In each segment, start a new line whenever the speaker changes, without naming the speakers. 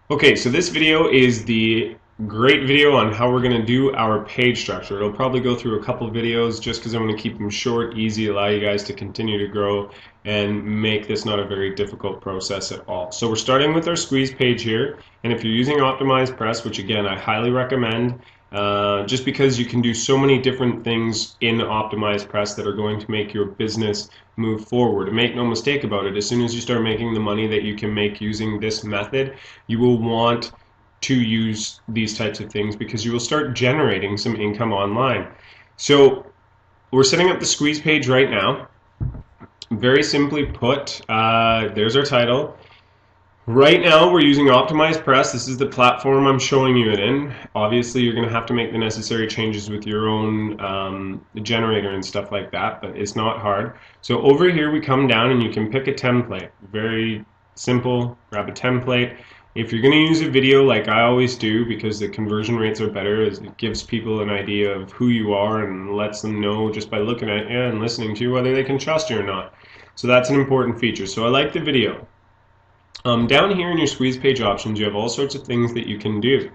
Okay, so this video is the great video on how we're going to do our page structure. It'll probably go through a couple videos just because I want to keep them short, easy, allow you guys to continue to grow and make this not a very difficult process at all. So we're starting with our squeeze page here, and if you're using Optimized Press, which again I highly recommend, just because you can do so many different things in Optimized Press that are going to make your business move forward. And make no mistake about it, as soon as you start making the money that you can make using this method, you will want to use these types of things because you will start generating some income online. So we're setting up the squeeze page right now. Very simply put, there's our title. Right now we're using Optimized Press. This is the platform I'm showing you it in. Obviously you're going to have to make the necessary changes with your own generator and stuff like that, but it's not hard. So over here we come down and you can pick a template. Very simple, grab a template. If you're going to use a video like I always do, because the conversion rates are better, it gives people an idea of who you are and lets them know just by looking at you and listening to you whether they can trust you or not. So that's an important feature. So I like the video. Down here in your squeeze page options, you have all sorts of things that you can do.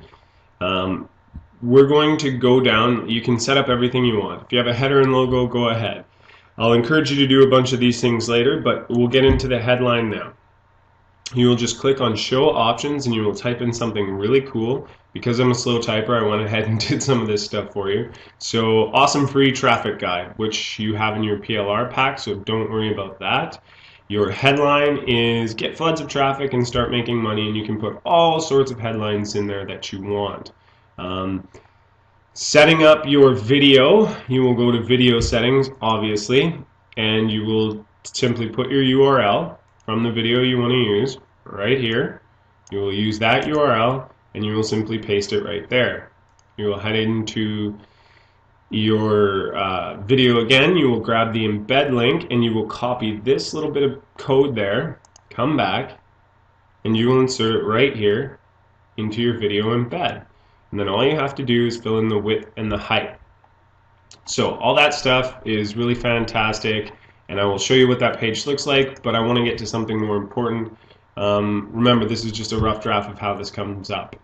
We're going to go down. You can set up everything you want. If you have a header and logo, go ahead. I'll encourage you to do a bunch of these things later, but we'll get into the headline now. You will just click on show options and you will type in something really cool. Because I'm a slow typer, I went ahead and did some of this stuff for you. So awesome free traffic guide, which you have in your PLR pack, so don't worry about that. Your headline is get floods of traffic and start making money, and you can put all sorts of headlines in there that you want. Setting up your video, you will go to video settings, obviously, and you will simply put your URL from the video you want to use right here. You will use that URL and you will simply paste it right there. You will head into your video again. You will grab the embed link and you will copy this little bit of code there, come back, and you will insert it right here into your video embed. And then all you have to do is fill in the width and the height. So all that stuff is really fantastic, and I will show you what that page looks like, but I want to get to something more important. Remember, this is just a rough draft of how this comes up.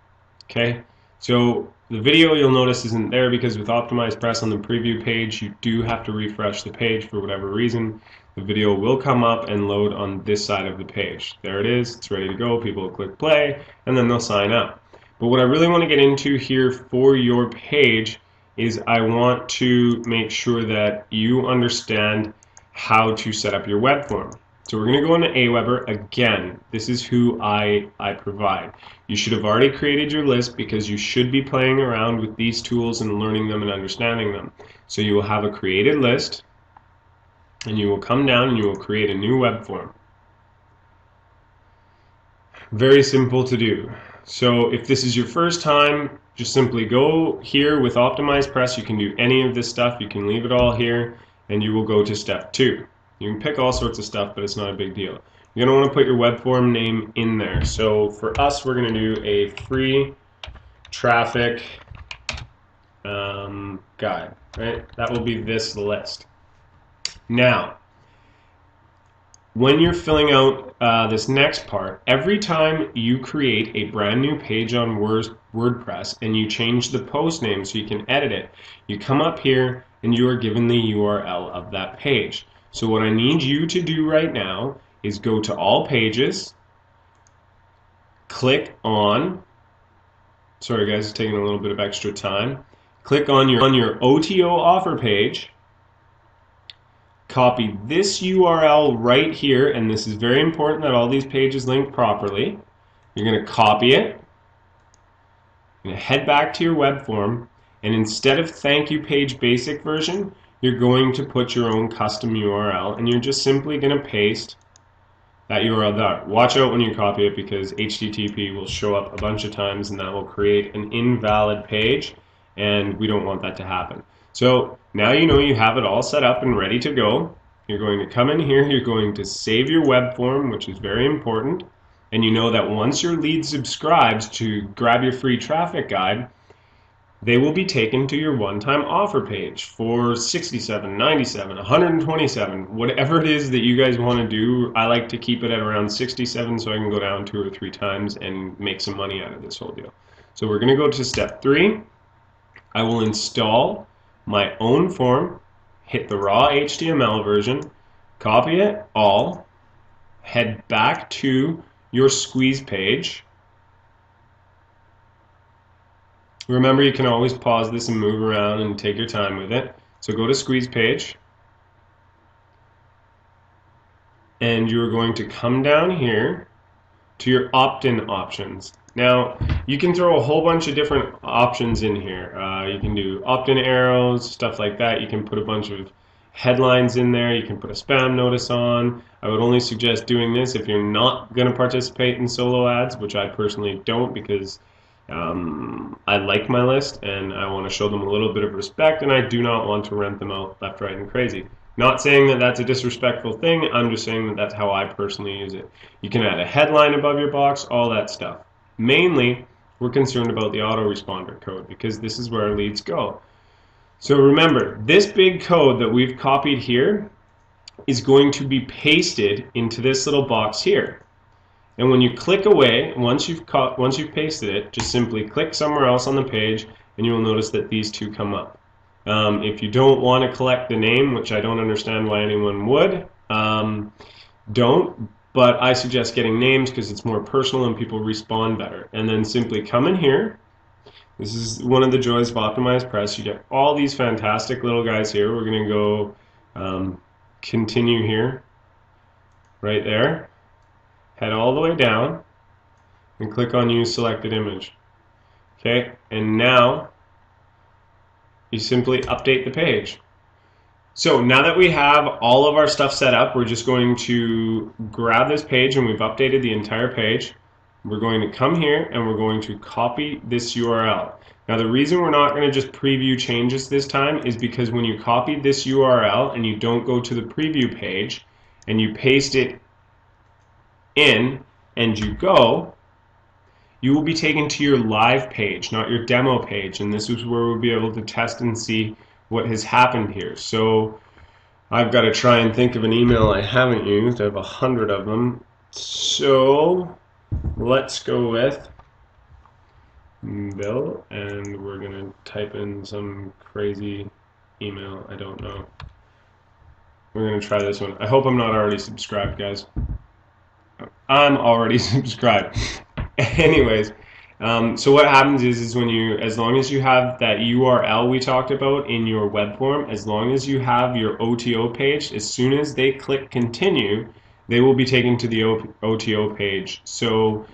Okay, so the video you'll notice isn't there because with Optimized Press on the preview page, you do have to refresh the page for whatever reason. The video will come up and load on this side of the page. There it is, it's ready to go. People will click play and then they'll sign up. But what I really want to get into here for your page is I want to make sure that you understand how to set up your web form. So we're going to go into Aweber again. This is who I provide. You should have already created your list because you should be playing around with these tools and learning them and understanding them. So you will have a created list and you will come down and you will create a new web form. Very simple to do. So if this is your first time, just simply go here with Optimized Press. You can do any of this stuff. You can leave it all here and you will go to step 2. You can pick all sorts of stuff, but it's not a big deal. You're going to want to put your web form name in there. So for us, we're going to do a free traffic guide, right? That will be this list. Now, when you're filling out this next part, every time you create a brand new page on WordPress and you change the post name so you can edit it, you come up here and you are given the URL of that page. So what I need you to do right now is go to all pages, click on, sorry guys, it's taking a little bit of extra time, click on your OTO offer page, copy this URL right here, and this is very important that all these pages link properly. You're going to copy it, you're going to head back to your web form, and instead of thank you page basic version, you're going to put your own custom URL, and you're just simply going to paste that URL there. Watch out when you copy it because HTTP will show up a bunch of times and that will create an invalid page, and we don't want that to happen. So now you know you have it all set up and ready to go. You're going to come in here, you're going to save your web form, which is very important, and you know that once your lead subscribes to grab your free traffic guide, they will be taken to your one-time offer page for 67, 97, 127, whatever it is that you guys want to do. I like to keep it at around 67 so I can go down 2 or 3 times and make some money out of this whole deal. So we're going to go to step 3. I will install my own form, hit the raw HTML version, copy it all, head back to your squeeze page. Remember, you can always pause this and move around and take your time with it. So go to squeeze page, and you're going to come down here to your opt-in options. Now, you can throw a whole bunch of different options in here. You can do opt-in arrows, stuff like that. You can put a bunch of headlines in there. You can put a spam notice on. I would only suggest doing this if you're not going to participate in solo ads, which I personally don't, because I like my list and I want to show them a little bit of respect, and I do not want to rent them out left, right, and crazy. Not saying that that's a disrespectful thing, I'm just saying that that's how I personally use it. You can add a headline above your box, all that stuff. Mainly, we're concerned about the autoresponder code because this is where our leads go. So remember, this big code that we've copied here is going to be pasted into this little box here. And when you click away, once you've pasted it, just simply click somewhere else on the page and you will notice that these two come up. If you don't want to collect the name, which I don't understand why anyone would, don't, but I suggest getting names because it's more personal and people respond better. And then simply come in here. This is one of the joys of optimized press. You get all these fantastic little guys here. We're going to go continue here, right there. Head all the way down and click on use selected image. Okay, and now you simply update the page. So now that we have all of our stuff set up, we're just going to grab this page, and we've updated the entire page. We're going to come here and we're going to copy this URL. Now the reason we're not going to just preview changes this time is because when you copy this URL and you don't go to the preview page and you paste it in and you go, you will be taken to your live page, not your demo page, and this is where we'll be able to test and see what has happened here. So I've got to try and think of an email I haven't used. I have 100 of them. So let's go with Bill, and we're going to type in some crazy email. I don't know. We're going to try this one. I hope I'm not already subscribed, guys. I'm already subscribed. Anyways, so what happens is when you, as long as you have that URL we talked about in your web form, as long as you have your OTO page, as soon as they click continue, they will be taken to the OTO page. So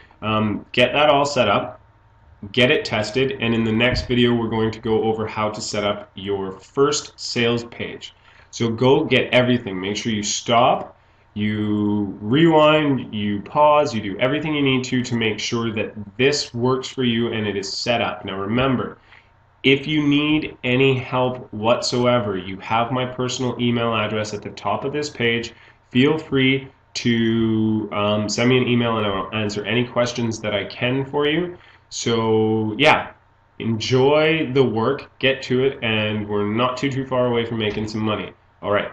get that all set up, get it tested, and in the next video we're going to go over how to set up your first sales page. So go get everything. Make sure you stop, you rewind, you pause, you do everything you need to make sure that this works for you and it is set up. Now remember, if you need any help whatsoever, you have my personal email address at the top of this page. Feel free to send me an email and I'll answer any questions that I can for you. So yeah, enjoy the work, get to it, and we're not too far away from making some money. All right.